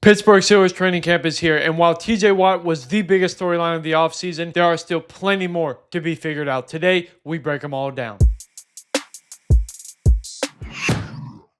Pittsburgh Steelers training camp is here, and while TJ Watt was the biggest storyline of the offseason, there are still plenty more to be figured out. Today, we break them all down.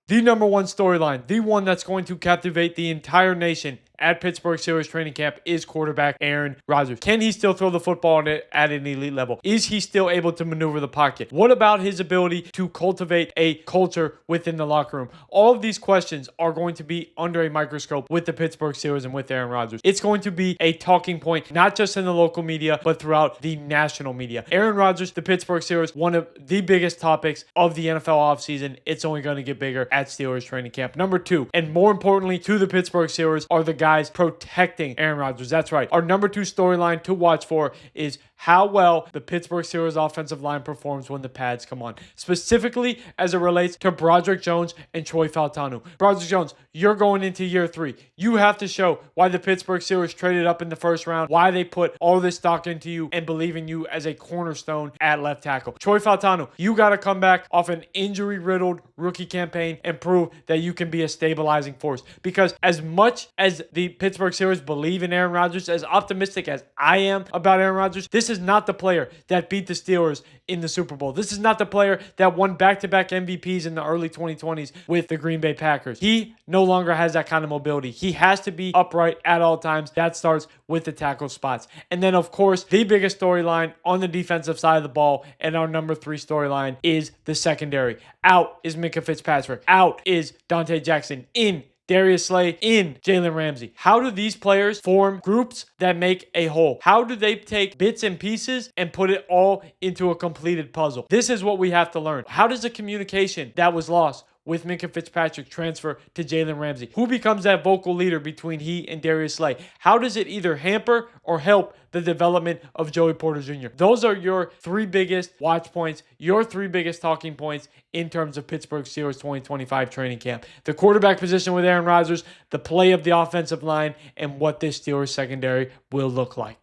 The number one storyline, the one that's going to captivate the entire nation at Pittsburgh Steelers training camp, is quarterback Aaron Rodgers. Can he still throw the football at an elite level? Is he still able to maneuver the pocket? What about his ability to cultivate a culture within the locker room? All of these questions are going to be under a microscope with the Pittsburgh Steelers and with Aaron Rodgers. It's going to be a talking point, not just in the local media, but throughout the national media. Aaron Rodgers, the Pittsburgh Steelers, one of the biggest topics of the NFL offseason. It's only going to get bigger at Steelers training camp. Number two, and more importantly to the Pittsburgh Steelers, are the guys protecting Aaron Rodgers. That's right. Our number two storyline to watch for is how well the Pittsburgh Steelers offensive line performs when the pads come on, specifically as it relates to Broderick Jones and Troy Fautanu. Broderick Jones, you're going into year 3. You have to show why the Pittsburgh Steelers traded up in the first round, why they put all this stock into you and believe in you as a cornerstone at left tackle. Troy Fautanu, you got to come back off an injury-riddled rookie campaign and prove that you can be a stabilizing force. Because as much as the Pittsburgh Steelers believe in Aaron Rodgers, as optimistic as I am about Aaron Rodgers, this is not the player that beat the Steelers in the Super Bowl. This is not the player that won back-to-back MVPs in the early 2020s with the Green Bay Packers. He no longer has that kind of mobility. He has to be upright at all times. That starts with the tackle spots. And then, of course, the biggest storyline on the defensive side of the ball and our number 3 storyline is the secondary. Out is Minkah Fitzpatrick. Out is Dante Jackson. In Darius Slay, in Jalen Ramsey. How do these players form groups that make a whole? How do they take bits and pieces and put it all into a completed puzzle? This is what we have to learn. How does the communication that was lost with Minkah Fitzpatrick transfer to Jalen Ramsey? Who becomes that vocal leader between he and Darius Slay? How does it either hamper or help the development of Joey Porter Jr.? Those are your 3 biggest watch points, your 3 biggest talking points in terms of Pittsburgh Steelers 2025 training camp. The quarterback position with Aaron Rodgers, the play of the offensive line, and what this Steelers secondary will look like.